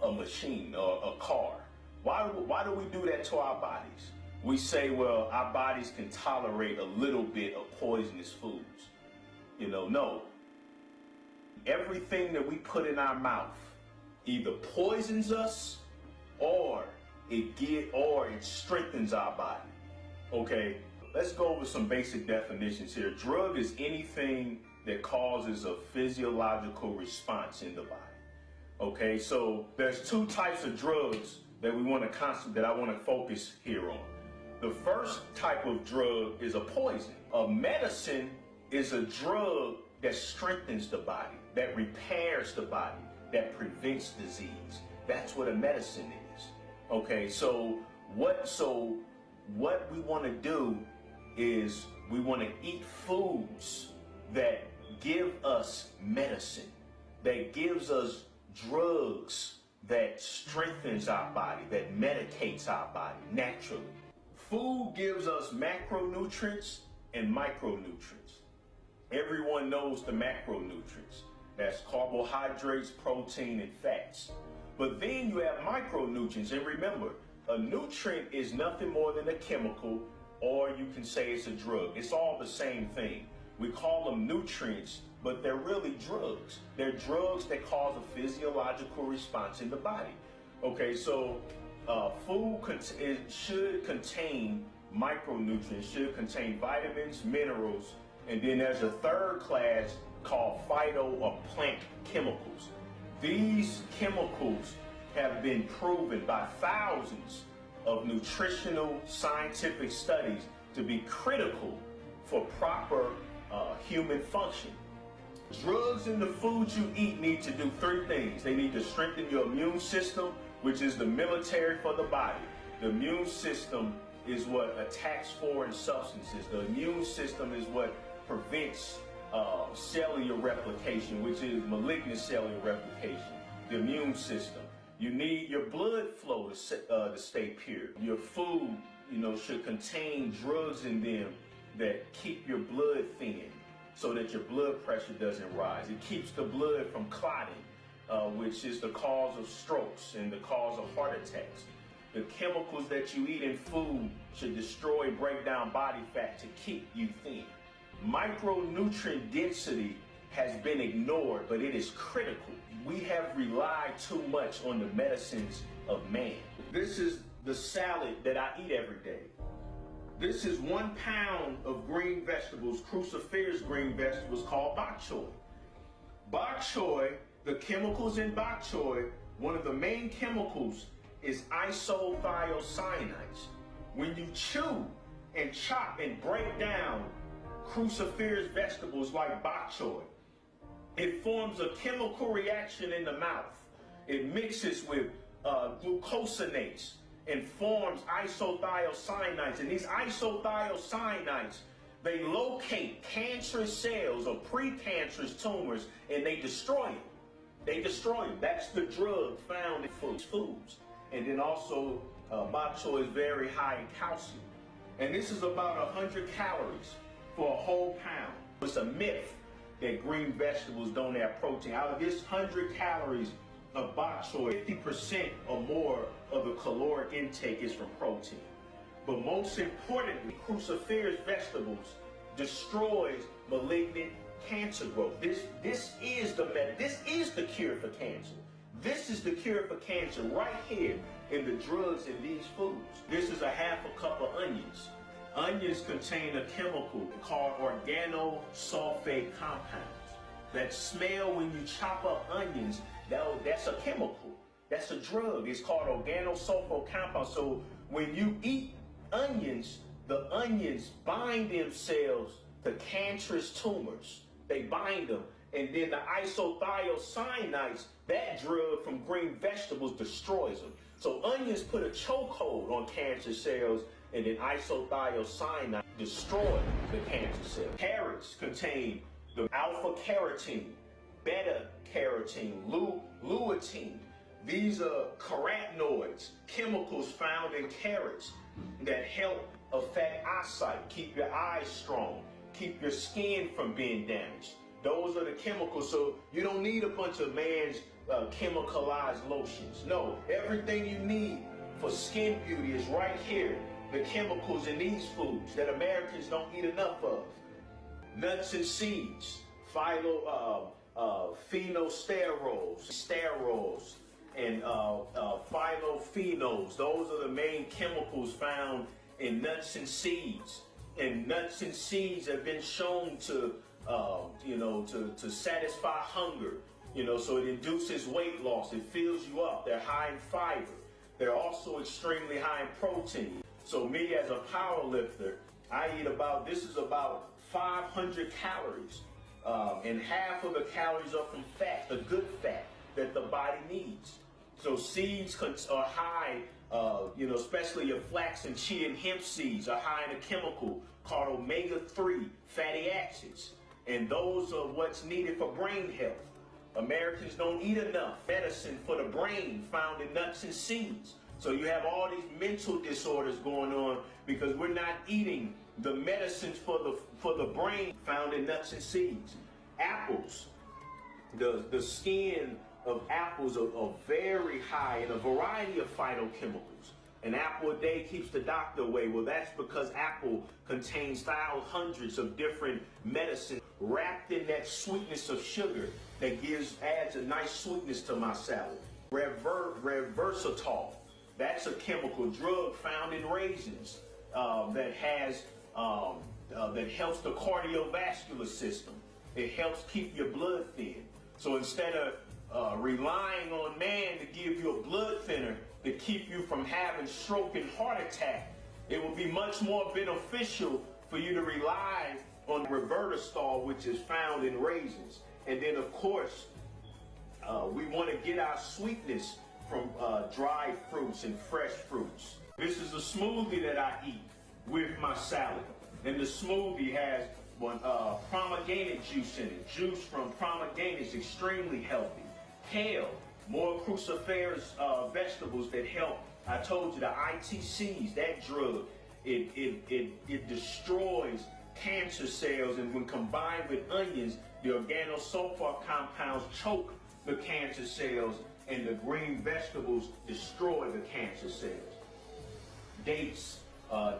a machine or a car. Why do we do that to our bodies? We say, well, our bodies can tolerate a little bit of poisonous foods. No. Everything that we put in our mouth either poisons us or it strengthens our body. Okay, let's go over some basic definitions here. Drug is anything that causes a physiological response in the body. Okay, so there's two types of drugs that I want to focus here on. The first type of drug is a poison. A medicine is a drug that strengthens the body, that repairs the body, that prevents disease. That's what a medicine is. Okay, so what we want to do is we want to eat foods that give us medicine, that gives us drugs that strengthens our body, that medicates our body naturally. Food gives us macronutrients and micronutrients. Everyone knows the macronutrients. That's carbohydrates, protein, and fats. But then you have micronutrients. And remember, a nutrient is nothing more than a chemical, or you can say it's a drug. It's all the same thing. We call them nutrients, but they're really drugs. They're drugs that cause a physiological response in the body. Okay, so food should contain micronutrients, should contain vitamins, minerals, and then there's a third class called phyto or plant chemicals. These chemicals have been proven by thousands of nutritional scientific studies to be critical for proper human function. Drugs in the food you eat need to do three things. They need to strengthen your immune system, which is the military for the body. The immune system is what attacks foreign substances. The immune system is what prevents cellular replication, which is malignant cellular replication. The immune system. You need your blood flow to stay pure. Your food, should contain drugs in them that keep your blood thin so that your blood pressure doesn't rise. It keeps the blood from clotting, which is the cause of strokes and the cause of heart attacks. The chemicals that you eat in food should destroy and break down body fat to keep you thin. Micronutrient density has been ignored, but it is critical. We have relied too much on the medicines of man. This is the salad that I eat every day. This is 1 pound of green vegetables, cruciferous green vegetables called bok choy. Bok choy, the chemicals in bok choy, one of the main chemicals is isothiocyanates. When you chew and chop and break down cruciferous vegetables like bok choy, it forms a chemical reaction in the mouth. It mixes with glucosinates and forms isothiocyanates. And these isothiocyanates, they locate cancerous cells or precancerous tumors and they destroy them. That's the drug found in foods. And then also, bok choy is very high in calcium. And this is about 100 calories for a whole pound. It's a myth that green vegetables don't have protein. Out of this 100 calories of bok choy, 50% or more of the caloric intake is from protein. But most importantly, cruciferous vegetables destroys malignant cancer growth. This is the cure for cancer. This is the cure for cancer right here in the drugs in these foods. This is a half a cup of onions. Onions contain a chemical called organosulfate compounds that smell when you chop up onions. That's a chemical. That's a drug. It's called organosulfate compounds. So when you eat onions, the onions bind themselves to cancerous tumors. They bind them. And then the isothiocyanates, that drug from green vegetables, destroys them. So onions put a chokehold on cancer cells, and then isothiocyanate destroy the cancer cells. Carrots contain the alpha carotene, beta carotene, lutein. These are carotenoids, chemicals found in carrots that help affect eyesight, keep your eyes strong, keep your skin from being damaged. Those are the chemicals. So you don't need a bunch of man's chemicalized lotions. No, everything you need for skin beauty is right here. The chemicals in these foods that Americans don't eat enough of. Nuts and seeds, phenosterols, and phytophenols. Those are the main chemicals found in nuts and seeds. And nuts and seeds have been shown to satisfy hunger. So it induces weight loss. It fills you up. They're high in fiber. They're also extremely high in protein. So me as a power lifter, this is about 500 calories. And half of the calories are from fat, the good fat that the body needs. So seeds are high, especially your flax and chia and hemp seeds are high in a chemical called omega-3 fatty acids. And those are what's needed for brain health. Americans don't eat enough medicine for the brain found in nuts and seeds. So you have all these mental disorders going on because we're not eating the medicines for the brain found in nuts and seeds. Apples, the skin of apples are very high in a variety of phytochemicals. An apple a day keeps the doctor away. Well, that's because apple contains hundreds of different medicines wrapped in that sweetness of sugar that adds a nice sweetness to my salad. Resveratrol, that's a chemical drug found in raisins that helps the cardiovascular system. It helps keep your blood thin. So instead of relying on man to give you a blood thinner to keep you from having stroke and heart attack, it would be much more beneficial for you to rely on resveratrol, which is found in raisins. And then, of course, we want to get our sweetness from dried fruits and fresh fruits. This is a smoothie that I eat with my salad. And the smoothie has pomegranate juice in it. Juice from pomegranate is extremely healthy. Kale, more cruciferous vegetables that help. I told you the ITCs, that drug, it destroys cancer cells, and when combined with onions, the organosulfur compounds choke the cancer cells, and the green vegetables destroy the cancer cells. Dates are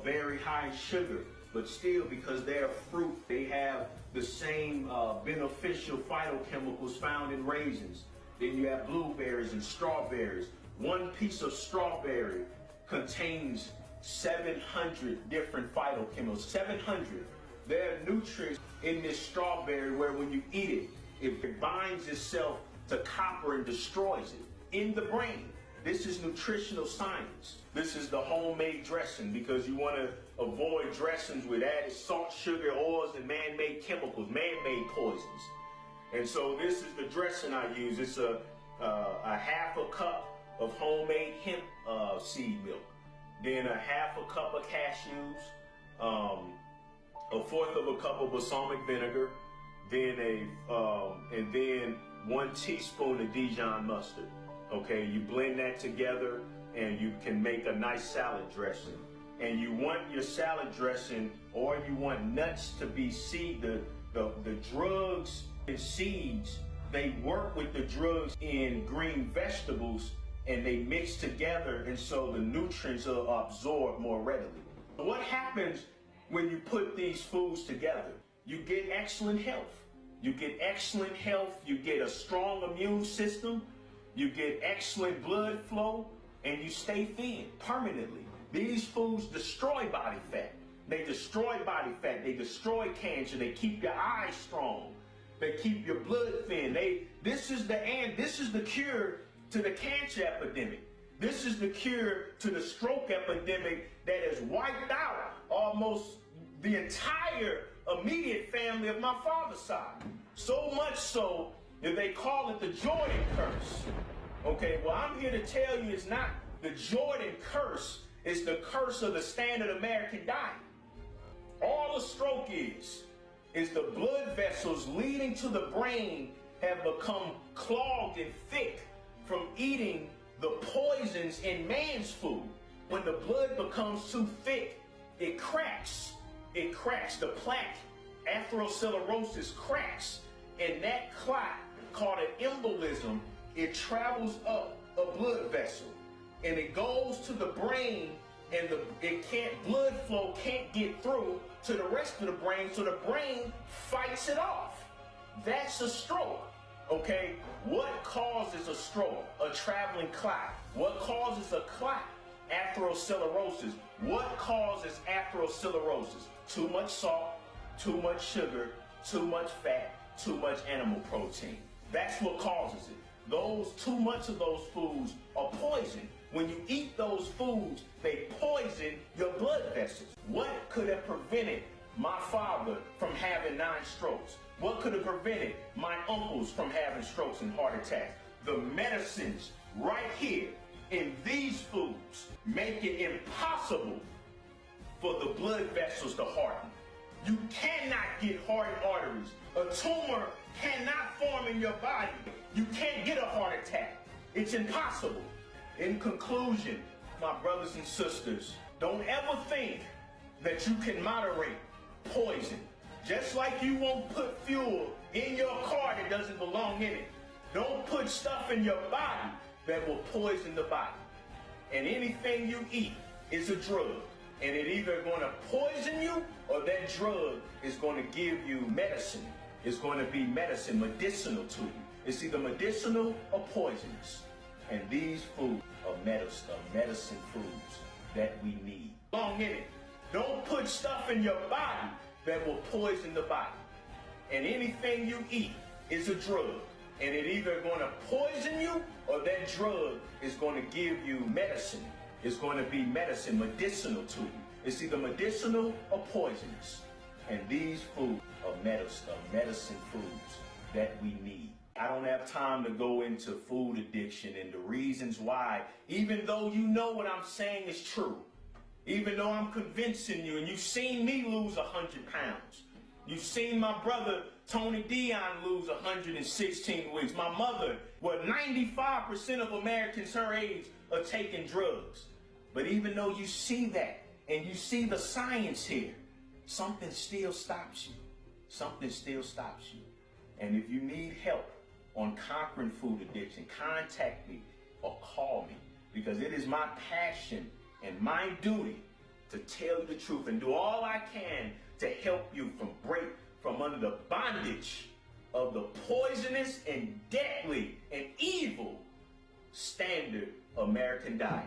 very high in sugar, but still, because they're fruit, they have the same beneficial phytochemicals found in raisins. Then you have blueberries and strawberries. One piece of strawberry contains 700 different phytochemicals. 700. There are nutrients in this strawberry where when you eat it, it binds itself to copper and destroys it in the brain. This is nutritional science. This is the homemade dressing, because you want to avoid dressings with added salt, sugar, oils, and man-made chemicals, man-made poisons. And so this is the dressing I use. It's a half a cup of homemade hemp seed milk, then a half a cup of cashews, a fourth of a cup of balsamic vinegar, then and then 1 teaspoon of Dijon mustard. Okay, you blend that together and you can make a nice salad dressing. And you want your salad dressing, or you want nuts to be seed. The drugs and seeds, they work with the drugs in green vegetables, and they mix together, and so the nutrients are absorbed more readily. What happens when you put these foods together? You get excellent health. You get excellent health, you get a strong immune system, you get excellent blood flow, and you stay thin permanently. These foods destroy body fat. They destroy body fat. They destroy cancer. They keep your eyes strong. They keep your blood thin. This is the cure to the cancer epidemic. This is the cure to the stroke epidemic that has wiped out almost the entire immediate family of my father's side. So much so that they call it the Jordan curse. Okay, well, I'm here to tell you it's not the Jordan curse. It's the curse of the standard American diet. All a stroke is the blood vessels leading to the brain have become clogged and thick from eating the poisons in man's food. When the blood becomes too thick, it cracks. It cracks. The plaque, atherosclerosis, cracks. And that clot called an embolism. It travels up a blood vessel and it goes to the brain, and blood flow can't get through to the rest of the brain, so the brain fights it off. That's a stroke. Okay, what causes a stroke? A traveling clot. What causes a clot? Atherosclerosis. What causes atherosclerosis? Too much salt, too much sugar, too much fat, too much animal protein. That's what causes it. Too much of those foods are poison. When you eat those foods, they poison your blood vessels. What could have prevented my father from having 9 strokes? What could have prevented my uncles from having strokes and heart attacks? The medicines right here in these foods make it impossible for the blood vessels to harden. You cannot get hardened arteries. A tumor cannot form in your body. You can't get a heart attack. It's impossible. In conclusion, my brothers and sisters, don't ever think that you can moderate poison. Just like you won't put fuel in your car that doesn't belong in it. Don't put stuff in your body that will poison the body. And anything you eat is a drug. And it's either going to poison you or that drug is going to give you medicine. It's going to be medicine, medicinal to you. It's either medicinal or poisonous. And these foods are medicine foods that we need. Belong in it. Don't put stuff in your body that will poison the body. And anything you eat is a drug. And it's either going to poison you or that drug is going to give you medicine. It's going to be medicine, medicinal to you. It's either medicinal or poisonous. And these foods are medicine foods that we need. I don't have time to go into food addiction and the reasons why, even though you know what I'm saying is true. Even though I'm convincing you, and you've seen me lose 100 pounds. You've seen my brother, Tony Dion, lose 116 weeks. My mother, 95% of Americans her age are taking drugs. But even though you see that, and you see the science here, something still stops you. Something still stops you. And if you need help on conquering food addiction, contact me or call me, because it is my passion and my duty to tell you the truth and do all I can to help you break from under the bondage of the poisonous and deadly and evil standard American diet.